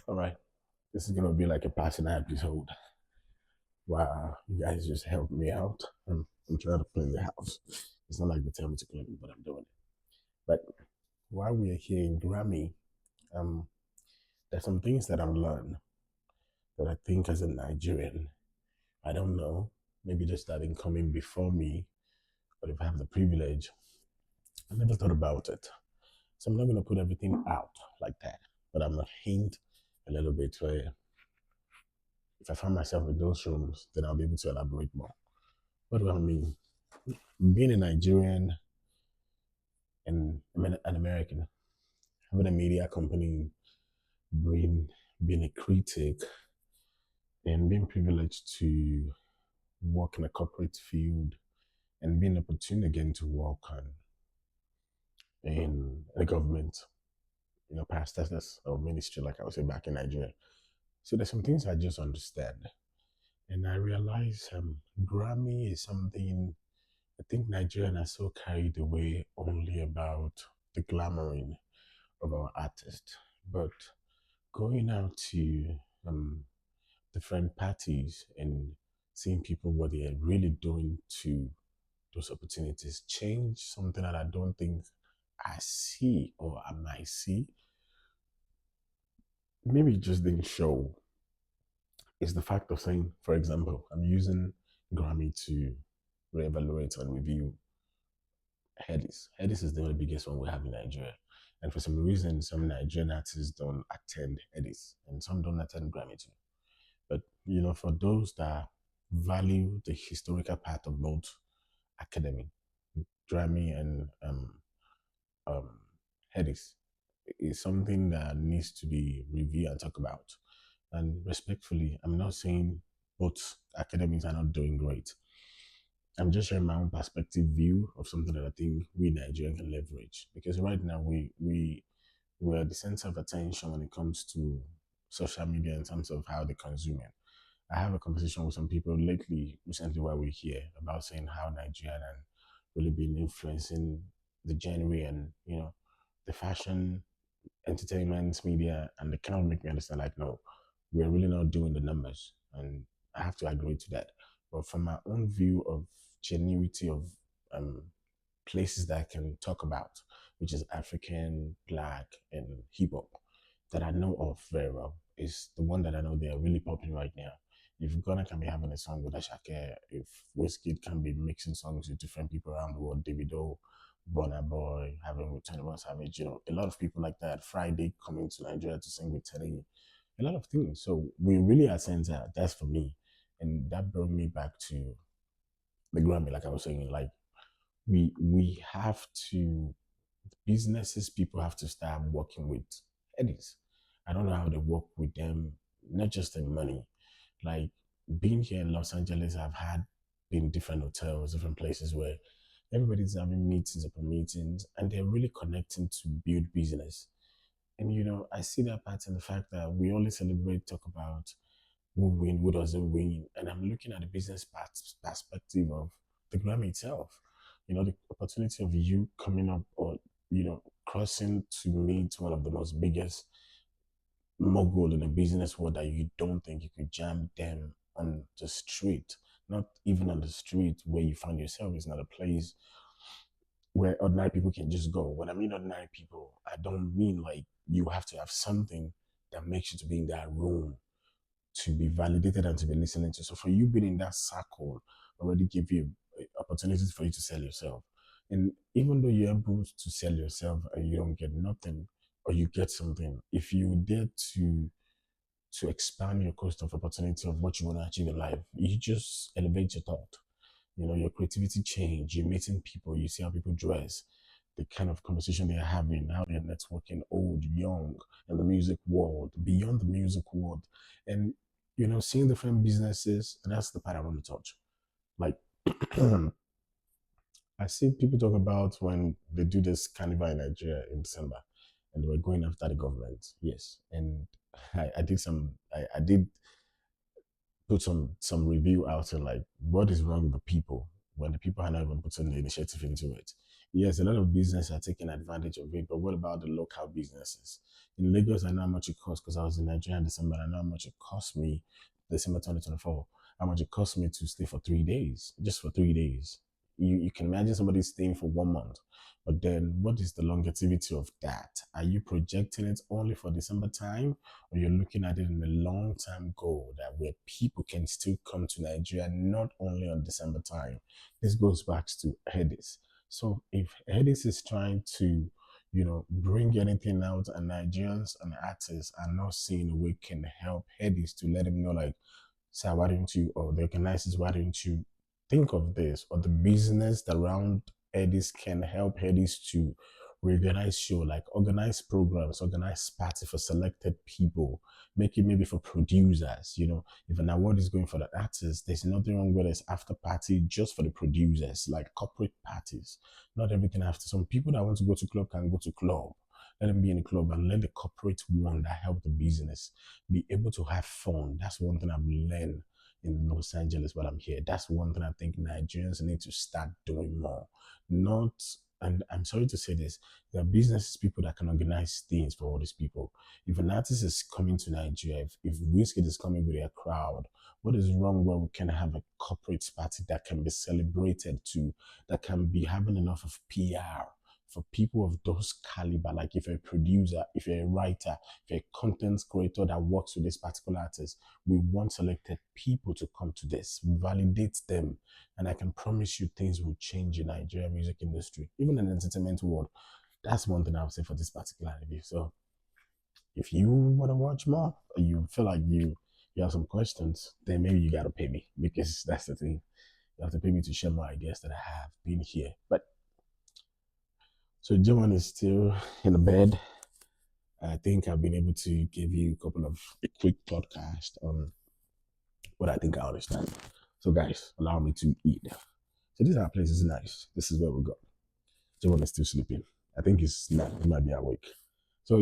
All right. This is gonna be like a passing episode. Wow, you guys just helped me out. I'm trying to clean the house. It's not like they tell me to clean it, but I'm doing it. But while we are here in Grammy, um, there's some things that I've learned that I think as a Nigerian, I don't know, maybe they started coming before me, but if I have the privilege, I never thought about it. So I'm not gonna put everything out like that, but I'm gonna hint a little bit where if I find myself in those rooms, then I'll be able to elaborate more. What do I mean? Being a Nigerian and an American, having a media company, being, being a critic, and being privileged to work in a corporate field and being opportune again to work in the government, parastatals or ministry, like I would say back in Nigeria. So there's some things I just understand. And I realize Grammy is something I think Nigerians are so carried away only about the glamoring of our artists. But going out to um, different parties and seeing people what they are really doing to those opportunities change something that I don't think I see or I might see. Maybe it just didn't show. Is the fact of saying, for example, I'm using Grammy to reevaluate and review Headies. Headies is the only biggest one we have in Nigeria. And for some reason, some Nigerian artists don't attend Headies and some don't attend Grammy too. But, for those that value the historical part of both academy, Grammy and um, Headies, is something that needs to be reviewed and talked about. And respectfully, I'm not saying both academies are not doing great. I'm just sharing my own perspective view of something that I think we Nigerians can leverage. Because right now we're the center of attention when it comes to social media in terms of how they consume it. I have a conversation with some people recently while we're here, about saying how Nigerian and really been influencing the genre and the fashion, entertainment, media, and they kind of make me understand like no, we're really not doing the numbers, and I have to agree to that. But from my own view of genuity of um, places that I can talk about, which is African, Black, and hip hop, that I know of very well, is the one that I know they are really popping right now. If Ghana can be having a song with Ashake, if Wizkid can be mixing songs with different people around the world, Davido, Burna Boy, having with 21 Savage, a lot of people like that. Friday coming to Nigeria to sing with Teddy, a lot of things. So we really are center. That's for me, and that brought me back to the Grammy. Like I was saying, like we have to businesses people have to start working with Headies. I don't know how they work with them, not just in money. Like being here in Los Angeles, I've had been different hotels, different places where everybody's having meetings upon meetings and they're really connecting to build business. And I see that part in the fact that we only celebrate, talk about who win, who doesn't win. And I'm looking at the business perspective of the Grammy itself. The opportunity of you coming up or, crossing to meet one of the most biggest mogul in the business world that you don't think you could jam them on the street. Not even on the street where you find yourself. It's not a place where ordinary people can just go. When I mean ordinary people, I don't mean like you have to have something that makes you to be in that room to be validated and to be listening to. So for you being in that circle already give you opportunities for you to sell yourself. And even though you're able to sell yourself and you don't get nothing or you get something, if you dare to expand your cost of opportunity of what you want to achieve in life, you just elevate your thought. Your creativity change, you're meeting people, you see how people dress, the kind of conversation they're having, how they're networking, old, young, in the music world, beyond the music world. And, seeing different businesses, and that's the part I want to touch. Like, I see people talk about when they do this carnival in Nigeria in December and they were going after the government. Yes. And I did put some review out and like what is wrong with the people when the people are not even putting the initiative into it. Yes, a lot of business are taking advantage of it, but what about the local businesses? In Lagos, I know how much it costs because I was in Nigeria in December. I know how much it cost me December 2024. How much it cost me to stay for 3 days, just for 3 days. You can imagine somebody staying for 1 month. But then, what is the longevity of that? Are you projecting it only for December time, or you're looking at it in a long term goal that where people can still come to Nigeria not only on December time? This goes back to Headies. So if Headies is trying to, bring anything out, and Nigerians and artists are not seeing a way can help Headies to let them know, like, sir, why don't you, or the organizers, why don't you think of this, or the business around Headies can help Headies to organize show, like organize programs, organize party for selected people, make it maybe for producers. If an award is going for the artist, there's nothing wrong with this after party just for the producers, like corporate parties. Not everything after. Some people that want to go to club can go to club. Let them be in the club, and let the corporate one that help the business be able to have fun. That's one thing I've learned in Los Angeles while I'm here. That's one thing I think Nigerians need to start doing more. Not, and I'm sorry to say this, there are business people that can organize things for all these people. If an artist is coming to Nigeria, if Wizkid is coming with a crowd, what is wrong where we can have a corporate party that can be celebrated to, that can be having enough of PR for people of those caliber? Like if you're a producer, if you're a writer, if you're a content creator that works with this particular artist, we want selected people to come to this, validate them, and I can promise you things will change in Nigeria music industry, even in the entertainment world. That's one thing I would say for this particular review. So if you want to watch more, or you feel like you have some questions, then maybe you gotta pay me, because that's the thing. You have to pay me to share my ideas that I have been here. But so John is still in the bed. I think I've been able to give you a quick podcast on what I think I understand. So guys, allow me to eat. So this our place is nice. This is where we go. John is still sleeping. I think he's not. He might be awake. So